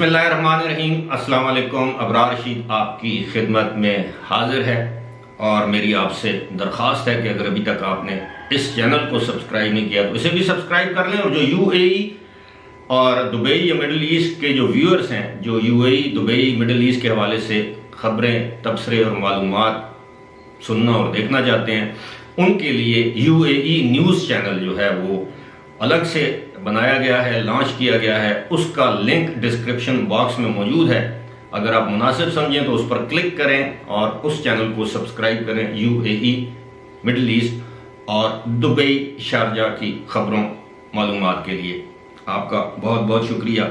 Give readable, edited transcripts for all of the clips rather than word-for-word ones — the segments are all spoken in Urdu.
بسم اللہ الرحمن الرحیم۔ السلام علیکم۔ ابرار رشید آپ کی خدمت میں حاضر ہے اور میری آپ سے درخواست ہے کہ اگر ابھی تک آپ نے اس چینل کو سبسکرائب نہیں کیا تو اسے بھی سبسکرائب کر لیں، اور جو یو اے ای اور دبئی یا مڈل ایسٹ کے جو ویورز ہیں، جو U A E Dubai middle east کے حوالے سے خبریں، تبصرے اور معلومات سننا اور دیکھنا چاہتے ہیں، ان کے لیے you A E news channel جو ہے وہ الگ سے بنایا گیا ہے، لانچ کیا گیا ہے۔ اس کا لنک ڈسکرپشن باکس میں موجود ہے، اگر آپ مناسب سمجھیں تو اس پر کلک کریں اور اس چینل کو سبسکرائب کریں۔ U A E middle east اور دبئی شارجہ کی خبروں معلومات کے لیے آپ کا بہت بہت شکریہ۔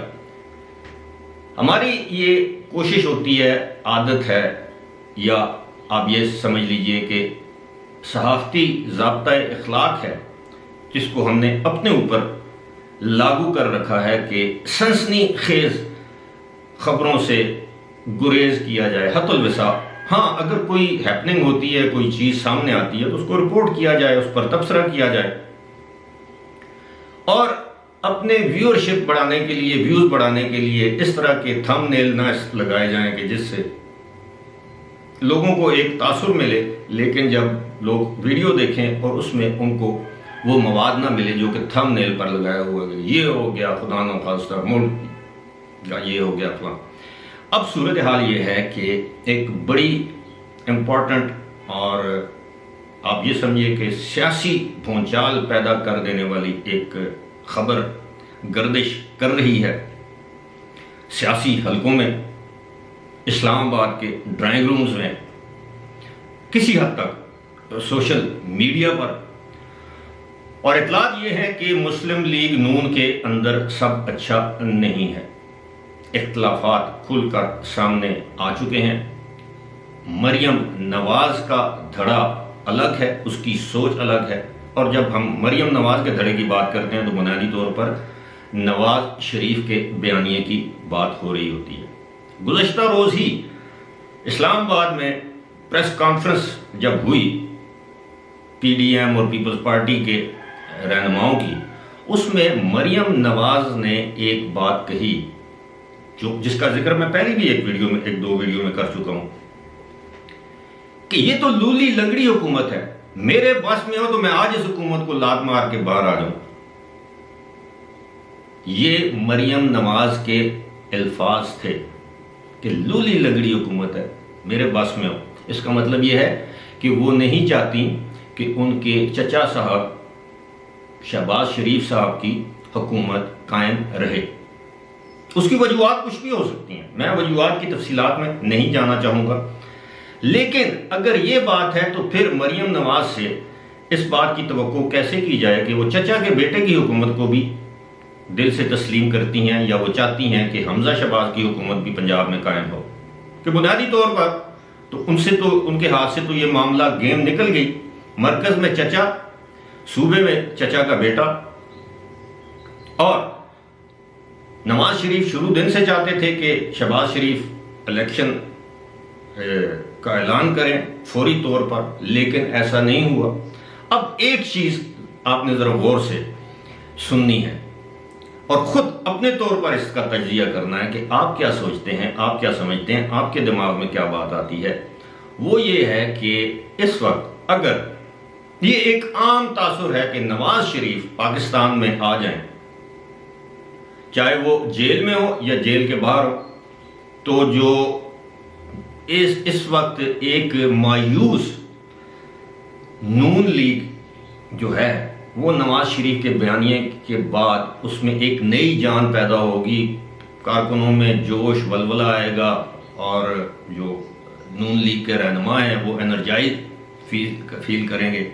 ہماری یہ کوشش ہوتی ہے، عادت ہے، یا آپ یہ سمجھ لیجئے کہ صحافتی ضابطۂ اخلاق ہے، جس کو ہم نے اپنے اوپر لاگو کر رکھا ہے کہ سنسنی خیز خبروں سے گریز کیا جائے حتی الوسع۔ ہاں، اگر کوئی ہیپننگ ہوتی ہے، کوئی چیز سامنے آتی ہے تو اس کو رپورٹ کیا جائے، اس پر تبصرہ کیا جائے، اور اپنے ویورشپ بڑھانے کے لیے، ویوز بڑھانے کے لیے اس طرح کے تھم نیل نہ لگائے جائیں کہ جس سے لوگوں کو ایک تاثر ملے، لیکن جب لوگ ویڈیو دیکھیں اور اس میں ان کو وہ مواد نہ ملے جو کہ تھم نیل پر لگایا ہوا ہے، یہ ہو گیا خدا نخواستہ ملک کا، یہ ہو گیا فلاں۔ اب صورتحال یہ ہے کہ ایک بڑی امپورٹنٹ اور آپ یہ سمجھیے کہ سیاسی بھونچال پیدا کر دینے والی ایک خبر گردش کر رہی ہے سیاسی حلقوں میں، اسلام آباد کے ڈرائنگ رومز میں، کسی حد تک سوشل میڈیا پر، اور اطلاعات یہ ہے کہ مسلم لیگ نون کے اندر سب اچھا نہیں ہے۔ اختلافات کھل کر سامنے آ چکے ہیں۔ مریم نواز کا دھڑا الگ ہے، اس کی سوچ الگ ہے، اور جب ہم مریم نواز کے دھڑے کی بات کرتے ہیں تو بنیادی طور پر نواز شریف کے بیانیے کی بات ہو رہی ہوتی ہے۔ گزشتہ روز ہی اسلام آباد میں پریس کانفرنس جب ہوئی پی ڈی ایم اور پیپلز پارٹی کے رہنماؤں کی، اس میں مریم نواز نے ایک بات کہی جس کا ذکر میں پہلے بھی ایک دو ویڈیو میں کر چکا ہوں، کہ یہ تو لولی لنگڑی حکومت ہے، میرے بس میں ہو تو میں آج اس حکومت کو لات مار کے باہر آ جاؤں۔ یہ مریم نواز کے الفاظ تھے کہ لولی لنگڑی حکومت ہے، میرے بس میں ہو۔ اس کا مطلب یہ ہے کہ وہ نہیں چاہتی کہ ان کے چچا صاحب شہباز شریف صاحب کی حکومت قائم رہے۔ اس کی وجوہات کچھ بھی ہو سکتی ہیں، میں وجوہات کی تفصیلات میں نہیں جانا چاہوں گا، لیکن اگر یہ بات ہے تو پھر مریم نواز سے اس بات کی توقع کیسے کی جائے کہ وہ چچا کے بیٹے کی حکومت کو بھی دل سے تسلیم کرتی ہیں، یا وہ چاہتی ہیں کہ حمزہ شہباز کی حکومت بھی پنجاب میں قائم ہو؟ کہ بنیادی طور پر تو ان کے ہاتھ سے تو یہ معاملہ گیم نکل گئی۔ مرکز میں چچا، صوبے میں چچا کا بیٹا، اور نواز شریف شروع دن سے چاہتے تھے کہ شہباز شریف الیکشن کا اعلان کریں فوری طور پر، لیکن ایسا نہیں ہوا۔ اب ایک چیز آپ نے ذرا غور سے سننی ہے اور خود اپنے طور پر اس کا تجزیہ کرنا ہے کہ آپ کیا سوچتے ہیں، آپ کیا سمجھتے ہیں، آپ کے دماغ میں کیا بات آتی ہے۔ وہ یہ ہے کہ اس وقت اگر یہ ایک عام تاثر ہے کہ نواز شریف پاکستان میں آ جائیں، چاہے وہ جیل میں ہو یا جیل کے باہر ہو، تو جو اس وقت ایک مایوس نون لیگ جو ہے وہ نواز شریف کے بیانیے کے بعد اس میں ایک نئی جان پیدا ہوگی، کارکنوں میں جوش ولولہ آئے گا، اور جو نون لیگ کے رہنما ہیں وہ انرجائز فیل کریں گے۔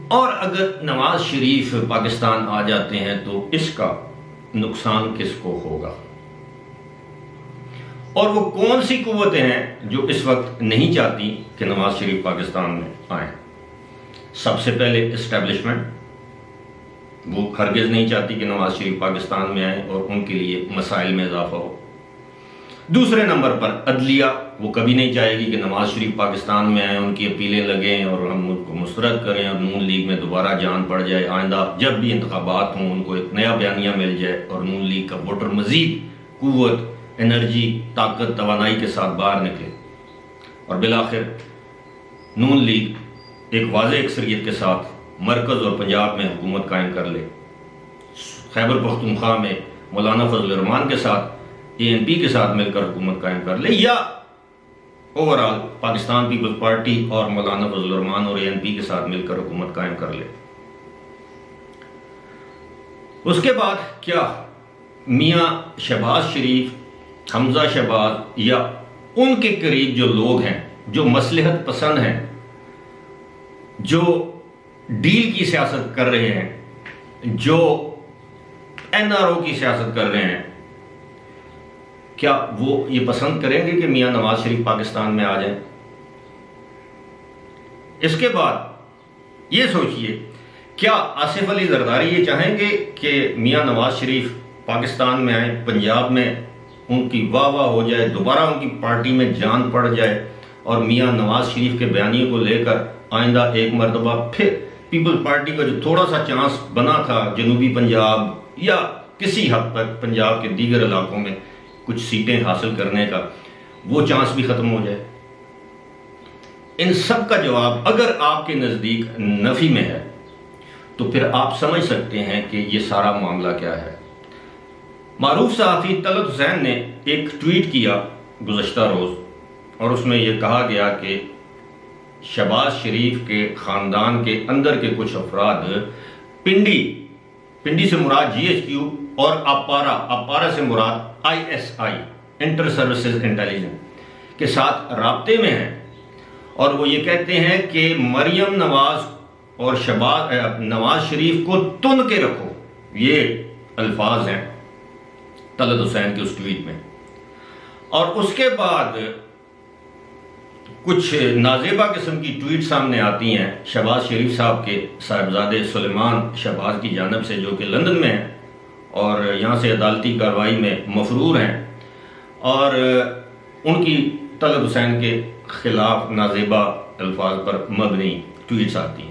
اور اگر نواز شریف پاکستان آ جاتے ہیں تو اس کا نقصان کس کو ہوگا؟ اور وہ کون سی قوتیں ہیں جو اس وقت نہیں چاہتی کہ نواز شریف پاکستان میں آئیں؟ سب سے پہلے اسٹیبلشمنٹ، وہ ہرگز نہیں چاہتی کہ نواز شریف پاکستان میں آئیں اور ان کے لیے مسائل میں اضافہ ہو۔ دوسرے نمبر پر عدلیہ، وہ کبھی نہیں چاہے گی کہ نواز شریف پاکستان میں آئیں، ان کی اپیلیں لگیں اور ہم ان کو مسترد کریں اور نون لیگ میں دوبارہ جان پڑ جائے، آئندہ جب بھی انتخابات ہوں ان کو ایک نیا بیانیہ مل جائے اور نون لیگ کا ووٹر مزید قوت، انرجی، طاقت، توانائی کے ساتھ باہر نکلے اور بالآخر نون لیگ ایک واضح اکثریت کے ساتھ مرکز اور پنجاب میں حکومت قائم کر لے، خیبر پختونخوا میں مولانا فضل الرحمان کے ساتھ ANP کے ساتھ مل کر حکومت قائم کر لے، یا اوورال پاکستان پیپلز پارٹی اور مولانا فضل الرحمان اور ANP کے ساتھ مل کر حکومت قائم کر لے۔ اس کے بعد کیا میاں شہباز شریف، حمزہ شہباز یا ان کے قریب جو لوگ ہیں، جو مصلحت پسند ہیں، جو ڈیل کی سیاست کر رہے ہیں، جو NRO کی سیاست کر رہے ہیں، کیا وہ یہ پسند کریں گے کہ میاں نواز شریف پاکستان میں آ جائیں؟ اس کے بعد یہ سوچئے، کیا آصف علی زرداری یہ چاہیں گے کہ میاں نواز شریف پاکستان میں آئیں، پنجاب میں ان کی واہ واہ ہو جائے، دوبارہ ان کی پارٹی میں جان پڑ جائے اور میاں نواز شریف کے بیانیے کو لے کر آئندہ ایک مرتبہ پھر پیپل پارٹی کا جو تھوڑا سا چانس بنا تھا جنوبی پنجاب یا کسی حد تک پنجاب کے دیگر علاقوں میں کچھ سیٹیں حاصل کرنے کا، وہ چانس بھی ختم ہو جائے؟ ان سب کا جواب اگر آپ کے نزدیک نفی میں ہے تو پھر آپ سمجھ سکتے ہیں کہ یہ سارا معاملہ کیا ہے۔ معروف صحافی طلعت حسین نے ایک ٹویٹ کیا گزشتہ روز اور اس میں یہ کہا گیا کہ شہباز شریف کے خاندان کے اندر کے کچھ افراد پنڈی سے مراد GHQ اور اپارا سے مراد ISI انٹر سروسز انٹیلیجنس کے ساتھ رابطے میں ہیں، اور وہ یہ کہتے ہیں کہ مریم نواز اور نواز شریف کو تن کے رکھو، یہ الفاظ ہیں طلعت حسین کے اس ٹویٹ میں۔ اور اس کے بعد کچھ نازیبہ قسم کی ٹویٹ سامنے آتی ہیں شہباز شریف صاحب کے صاحبزادے سلیمان شہباز کی جانب سے، جو کہ لندن میں ہیں اور یہاں سے عدالتی کارروائی میں مفرور ہیں، اور ان کی طلعت حسین کے خلاف نازیبہ الفاظ پر مبنی ٹویٹس آتی ہیں۔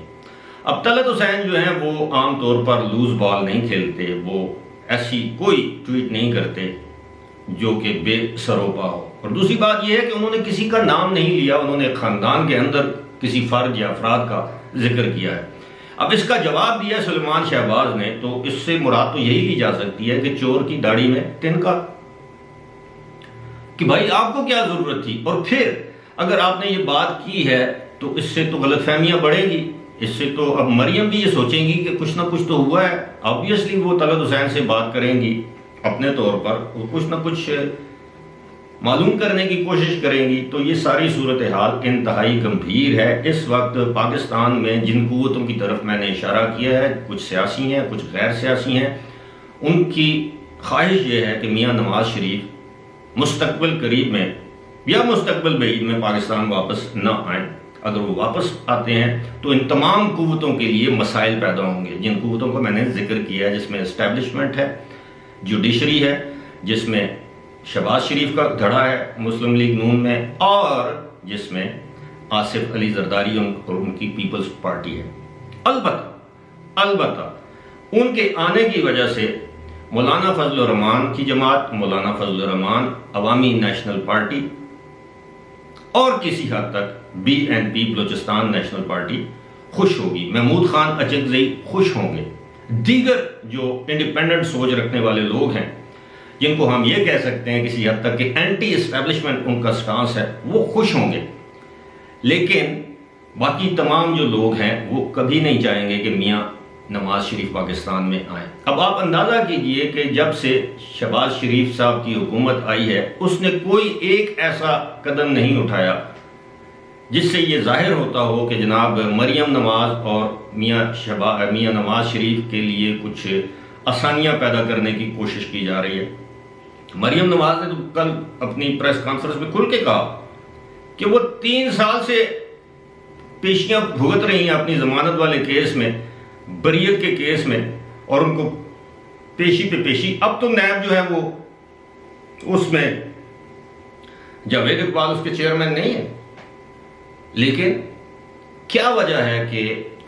اب طلعت حسین جو ہیں وہ عام طور پر لوز بال نہیں کھیلتے، وہ ایسی کوئی ٹویٹ نہیں کرتے جو کہ بے سروپا ہو، اور دوسری بات یہ ہے کہ انہوں نے کسی کا نام نہیں لیا، انہوں نے خاندان کے اندر کسی فرد یا افراد کا ذکر کیا ہے۔ اب اس کا جواب دیا سلیمان شہباز نے، تو اس سے مراد تو یہی لی جا سکتی ہے کہ چور کی داڑھی میں تنکا، کہ بھائی آپ کو کیا ضرورت تھی؟ اور پھر اگر آپ نے یہ بات کی ہے تو اس سے تو غلط فہمیاں بڑھیں گی، اس سے تو اب مریم بھی یہ سوچیں گی کہ کچھ نہ کچھ تو ہوا ہے، آبویسلی وہ طلعت حسین سے بات کریں گی اپنے طور پر، وہ کچھ نہ کچھ معلوم کرنے کی کوشش کریں گی۔ تو یہ ساری صورتحال انتہائی گمبھیر ہے۔ اس وقت پاکستان میں جن قوتوں کی طرف میں نے اشارہ کیا ہے، کچھ سیاسی ہیں، کچھ غیر سیاسی ہیں، ان کی خواہش یہ ہے کہ میاں نواز شریف مستقبل قریب میں یا مستقبل بعید میں پاکستان واپس نہ آئیں۔ اگر وہ واپس آتے ہیں تو ان تمام قوتوں کے لیے مسائل پیدا ہوں گے، جن قوتوں کو میں نے ذکر کیا ہے، جس میں اسٹیبلشمنٹ ہے، جوڈیشری ہے، جس میں شہباز شریف کا دھڑا ہے مسلم لیگ نون میں، اور جس میں آصف علی زرداری اور ان کی پیپلز پارٹی ہے۔ البتہ ان کے آنے کی وجہ سے مولانا فضل الرحمان کی جماعت، مولانا فضل الرحمان عوامی نیشنل پارٹی اور کسی حد تک BNP بلوچستان نیشنل پارٹی خوش ہوگی، محمود خان اچکزئی خوش ہوں گے، دیگر جو انڈیپینڈنٹ سوچ رکھنے والے لوگ ہیں، جن کو ہم یہ کہہ سکتے ہیں کسی حد تک کہ اینٹی اسٹیبلشمنٹ ان کا سٹانس ہے، وہ خوش ہوں گے۔ لیکن باقی تمام جو لوگ ہیں وہ کبھی نہیں چاہیں گے کہ میاں نواز شریف پاکستان میں آئیں۔ اب آپ اندازہ کیجئے کہ جب سے شہباز شریف صاحب کی حکومت آئی ہے، اس نے کوئی ایک ایسا قدم نہیں اٹھایا جس سے یہ ظاہر ہوتا ہو کہ جناب مریم نواز اور میاں نواز شریف کے لیے کچھ آسانیاں پیدا کرنے کی کوشش کی جا رہی ہے۔ مریم نواز نے تو کل اپنی پریس کانفرنس میں کھل کے کہا کہ وہ 3 سال سے پیشیاں بھگت رہی ہیں اپنی ضمانت والے کیس میں، بریت کے کیس میں، اور ان کو پیشی پہ پیشی۔ اب تو نیب جو ہے وہ اس میں جاوید اقبال اس کے چیئرمین نہیں ہے، لیکن کیا وجہ ہے کہ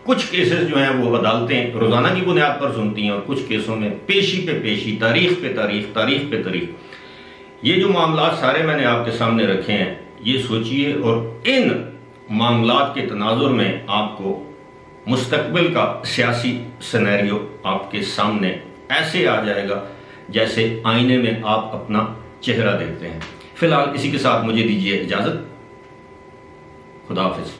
کچھ کیسز جو ہیں وہ عدالتیں روزانہ کی بنیاد پر سنتی ہیں، اور کچھ کیسوں میں پیشی پہ پیشی، تاریخ پہ تاریخ، تاریخ پہ تاریخ۔ یہ جو معاملات سارے میں نے آپ کے سامنے رکھے ہیں، یہ سوچئے اور ان معاملات کے تناظر میں آپ کو مستقبل کا سیاسی سینیریو آپ کے سامنے ایسے آ جائے گا جیسے آئینے میں آپ اپنا چہرہ دیکھتے ہیں۔ فی الحال اسی کے ساتھ مجھے دیجیے اجازت۔ خدا حافظ۔